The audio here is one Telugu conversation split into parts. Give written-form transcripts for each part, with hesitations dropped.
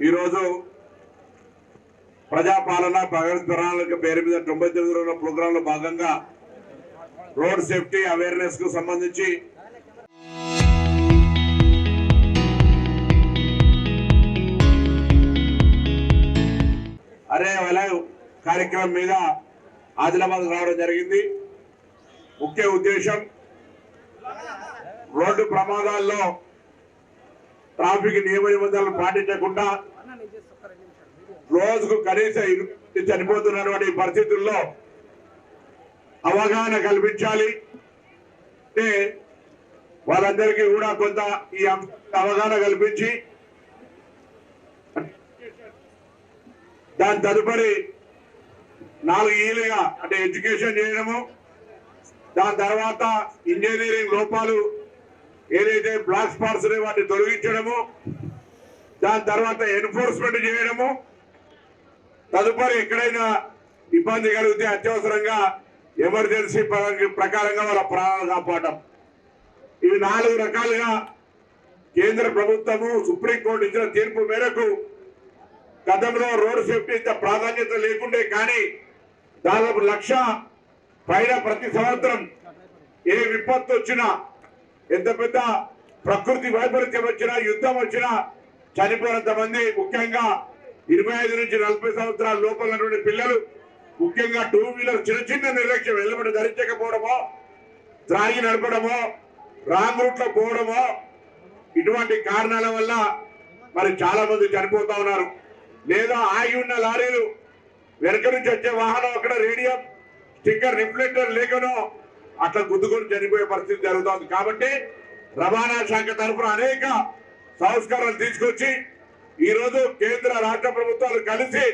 ఈరోజు ప్రజాపాలన ప్రణాళిక పేరు మీద 99 రోజుల ప్రోగ్రామ్ లో భాగంగా రోడ్ సేఫ్టీ అవేర్నెస్ కు సంబంధించి అరే వలయ కార్యక్రమం మీద ఆదిలాబాద్ రావడం జరిగింది. ముఖ్య ఉద్దేశం రోడ్డు ప్రమాదాల్లో ట్రాఫిక్ నియమ నిబంధనలు పాటించకుండా రోజుకు కనీసం 20 చనిపోతున్నటువంటి పరిస్థితుల్లో అవగాహన కల్పించాలి. అంటే వాళ్ళందరికీ కూడా కొంత ఈ అవగాహన కల్పించి దాని తదుపరి 4 ఏళ్ళుగా అంటే ఎడ్యుకేషన్ చేయడము, దాని తర్వాత ఇంజనీరింగ్ లోపాలు ఏదైతే బ్లాక్ స్పాట్స్ వాటిని తొలగించడము, దాని తర్వాత ఎన్ఫోర్స్మెంట్ చేయడము, తదుపరి ఎక్కడైనా ఇబ్బంది కలిగితే అత్యవసరంగా ఎమర్జెన్సీ ప్రకారంగా వాళ్ళ ప్రాణాలు కాపాడటం. ఇవి 4 రకాలుగా కేంద్ర ప్రభుత్వము సుప్రీంకోర్టు ఇచ్చిన తీర్పు మేరకు గతంలో రోడ్ సేఫ్టీ ఇంత ప్రాధాన్యత లేకుండే, కానీ దాదాపు 1,00,000 పైన ప్రతి సంవత్సరం ఏ విపత్తు వచ్చినా, ఎంత పెద్ద ప్రకృతి వైపరీత్యం వచ్చినా, యుద్ధం వచ్చినా చనిపోయినంత మంది, ముఖ్యంగా 25 నుంచి 40 సంవత్సరాల లోపల పిల్లలు, ముఖ్యంగా 2 వీలర్ చిన్న నిర్లక్ష్యం, హెల్మెట్ ధరించకపోవడమో, త్రాగి నడపడమో, రాంగ్ రూట్ లో పోవడమో, ఇటువంటి కారణాల వల్ల మరి చాలా మంది చనిపోతా ఉన్నారు. లేదా ఆగి ఉన్న లారీలు వెనక నుంచి వచ్చే వాహనం అక్కడ రేడియం స్టిక్కర్ రిఫ్లెక్టర్ లేకనో అట్లా గుద్దుకొని చనిపోయే పరిస్థితి జరుగుతుంది. కాబట్టి రవాణా శాఖ తరఫున అనేక సంస్కరణలు తీసుకొచ్చి ఈరోజు కేంద్ర రాష్ట్ర ప్రభుత్వాలు కలిసి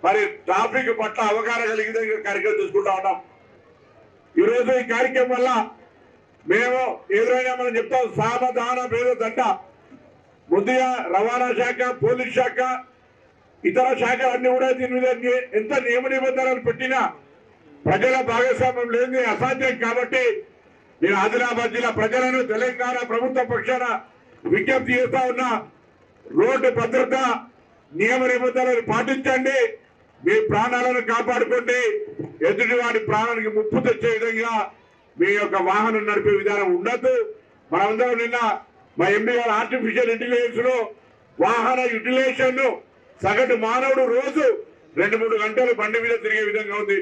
మరి ట్రాఫిక్ పట్ల అవగాహన కలిగిన కార్యక్రమం తీసుకుంటా ఉన్నాం. ఈరోజు ఈ కార్యక్రమం వల్ల మేము ఎదురైనా మనం చెప్తాం, సావధాన భేద దండ. ముందుగా రవాణా శాఖ, పోలీస్ శాఖ, ఇతర శాఖలు అన్ని కూడా దీని మీద ఎంత నియమ నిబంధనలు పెట్టినా ప్రజల భాగస్వామ్యం లేని అసాధ్యం. కాబట్టి నేను ఆదిలాబాద్ జిల్లా ప్రజలను తెలంగాణ ప్రభుత్వ పక్షాన విజ్ఞప్తి చేస్తా ఉన్నా, రోడ్డు భద్రత నియమ నిబంధనలు పాటించండి, మీ ప్రాణాలను కాపాడుకోండి. ఎదుటి వాడి ప్రాణానికి ముప్పు తెచ్చే విధంగా మీ యొక్క వాహనం నడిపే విధానం ఉండద్దు. మనందరం నిన్న మా ఎంపీ గారు ఆర్టిఫిషియల్ ఇంటెలిజెన్స్ లో వాహన యూటిలైజేషన్ ను సగటు మానవుడు రోజు 2-3 గంటలు బండి మీద తిరిగే విధంగా ఉంది.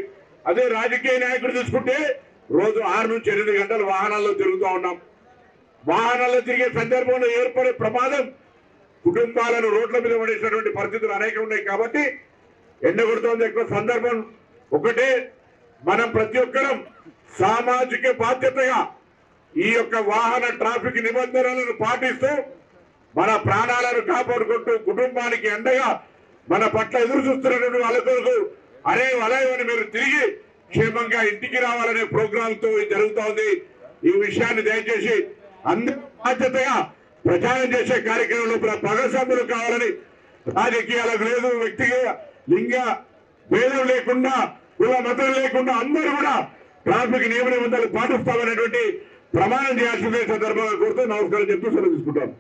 అదే రాజకీయ నాయకుడు తీసుకుంటే రోజు 6 నుంచి 8 గంటలు వాహనాల్లో తిరుగుతూ ఉన్నాం. వాహనాల్లో తిరిగే సందర్భంలో ఏర్పడే ప్రమాదం కుటుంబాలను రోడ్ల మీద పడేసినటువంటి పరిస్థితులు అనేక ఉన్నాయి. కాబట్టి ఎండగొడుతోంది ఎక్కువ సందర్భం ఒకటే, మనం ప్రతి ఒక్కరం సామాజిక బాధ్యతగా ఈ యొక్క వాహన ట్రాఫిక్ నిబంధనలను పాటిస్తూ మన ప్రాణాలను కాపాడుకుంటూ కుటుంబానికి అండగా మన పట్ల ఎదురు చూస్తున్నటువంటి వాళ్ళ కొరకు అరే వలయని మీరు తిరిగి క్షేమంగా ఇంటికి రావాలనే ప్రోగ్రామ్ తో జరుగుతూ ఉంది. ఈ విషయాన్ని దయచేసి అందరూ బాధ్యతగా ప్రచారం చేసే కార్యక్రమంలో భాగస్వాములు కావాలని, రాజకీయాలకు లేదు, వ్యక్తిగత లింగ భేదం లేకుండా, కుల మతం లేకుండా అందరూ కూడా ట్రాఫిక్ నియమ నిబంధనలు పాటిస్తామనేటువంటి ప్రమాణం చేయాల్సిందే సందర్భంగా కోరుతూ నమస్కారం చెప్తూ సెలవు తీసుకుంటాం.